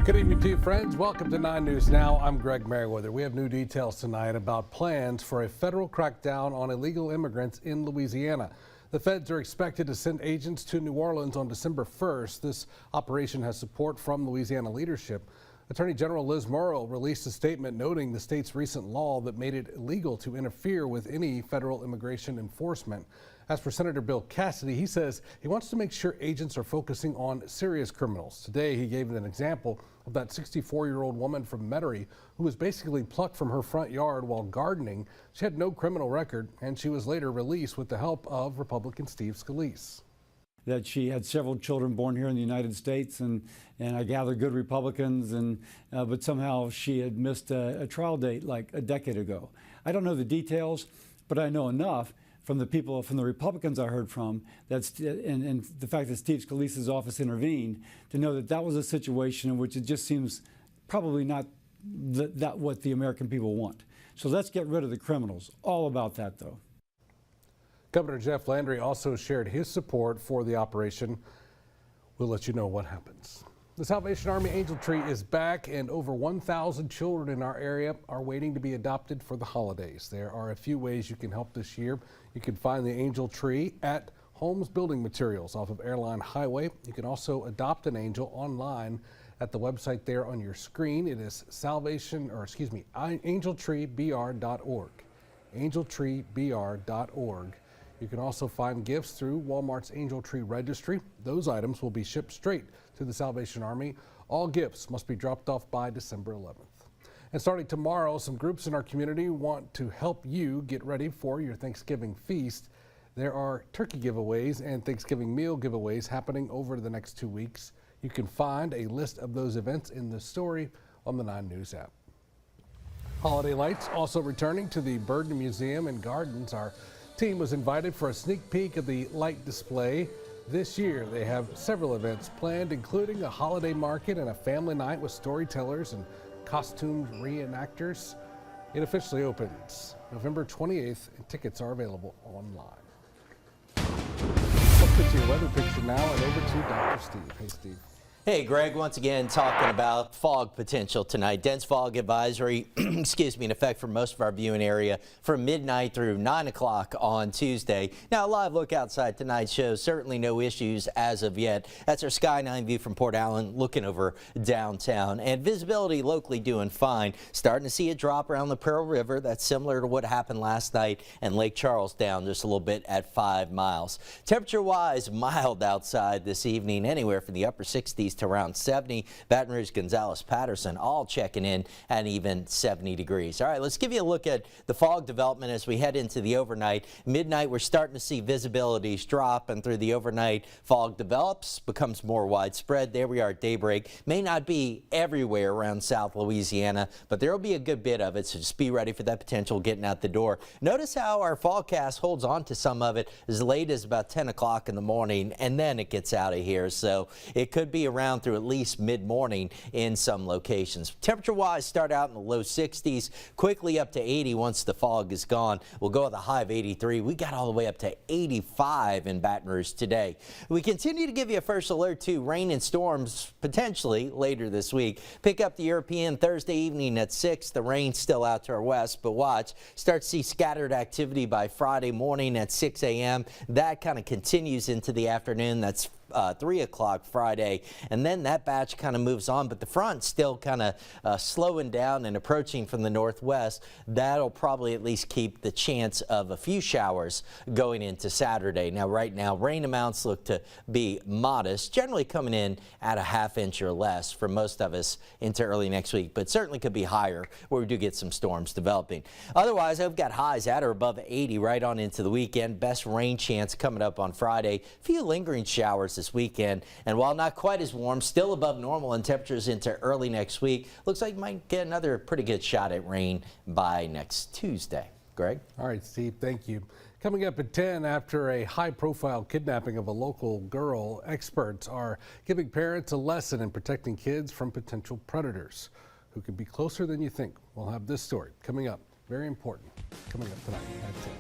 Good evening to you, friends. Welcome to 9 News Now. I'm Greg Merriweather. We have new details tonight about plans for a federal crackdown on illegal immigrants in Louisiana. The feds are expected to send agents to New Orleans on December 1st. This operation has support from Louisiana leadership. Attorney General Liz Murrill released a statement noting the state's recent law that made it illegal to interfere with any federal immigration enforcement. As for Senator Bill Cassidy, he says he wants to make sure agents are focusing on serious criminals. Today, he gave an example of that 64-year-old woman from Metairie who was basically plucked from her front yard while gardening. She had no criminal record, and she was later released with the help of Republican Steve Scalise. That she had several children born here in the United States, and I gather good Republicans, but somehow she had missed a trial date like a decade ago. I don't know the details, but I know enough from the people, from the Republicans I heard from, and the fact that Steve Scalise's office intervened, to know that that was a situation in which it just seems probably not that what the American people want. So let's get rid of the criminals. All about that, though. Governor Jeff Landry also shared his support for the operation. We'll let you know what happens. The Salvation Army Angel Tree is back, and over 1,000 children in our area are waiting to be adopted for the holidays. There are a few ways you can help this year. You can find the Angel Tree at Holmes Building Materials off of Airline Highway. You can also adopt an angel online at the website there on your screen. It is angeltreebr.org. angeltreebr.org. You can also find gifts through Walmart's Angel Tree Registry. Those items will be shipped straight to the Salvation Army. All gifts must be dropped off by December 11th. And starting tomorrow, some groups in our community want to help you get ready for your Thanksgiving feast. There are turkey giveaways and Thanksgiving meal giveaways happening over the next 2 weeks. You can find a list of those events in the story on the 9 News app. Holiday lights also returning to the Burden Museum and Gardens. Our team was invited for a sneak peek of the light display. This year, they have several events planned, including a holiday market and a family night with storytellers and costumed reenactors. It officially opens November 28th, and tickets are available online. Let's get to your weather picture now and over to Dr. Steve. Hey, Steve. Hey, Greg, once again talking about fog potential tonight. Dense fog advisory, excuse me, in effect for most of our viewing area from midnight through 9 o'clock on Tuesday. Now, a live look outside tonight shows certainly no issues as of yet. That's our Sky 9 view from Port Allen looking over downtown. And visibility locally doing fine. Starting to see a drop around the Pearl River. That's similar to what happened last night. And Lake Charles down just a little bit at 5 miles. Temperature-wise, mild outside this evening, anywhere from the upper 60s to around 70. Baton Rouge, Gonzales, Patterson all checking in at even 70 degrees. All right, let's give you a look at the fog development as we head into the overnight. Midnight, we're starting to see visibilities drop, and through the overnight, fog develops, becomes more widespread. There we are at daybreak. May not be everywhere around South Louisiana, but there will be a good bit of it, so just be ready for that potential getting out the door. Notice how our forecast holds on to some of it as late as about 10 o'clock in the morning, and then it gets out of here. So it could be around through at least mid-morning in some locations. Temperature-wise, start out in the low 60s, quickly up to 80 once the fog is gone. We'll go with a high of 83. We got all the way up to 85 in Baton Rouge today. We continue to give you a first alert to rain and storms potentially later this week. Pick up the European Thursday evening at 6. The rain's still out to our west, but watch. Start to see scattered activity by Friday morning at 6 a.m. That kind of continues into the afternoon. That's 3 o'clock Friday, and then that batch kind of moves on, but the front still kind of slowing down and approaching from the northwest. That'll probably at least keep the chance of a few showers going into Saturday. Now, right now, rain amounts look to be modest, generally coming in at a ½ inch or less for most of us into early next week, but certainly could be higher where we do get some storms developing. Otherwise, I've got highs at or above 80 right on into the weekend. Best rain chance coming up on Friday. A few lingering showers this weekend, and while not quite as warm, still above normal in temperatures into early next week. Looks like you might get another pretty good shot at rain by next Tuesday. Greg? All right, Steve, thank you. Coming up at 10, after a high-profile kidnapping of a local girl, experts are giving parents a lesson in protecting kids from potential predators who could be closer than you think. We'll have this story coming up. Very important. Coming up tonight at 10.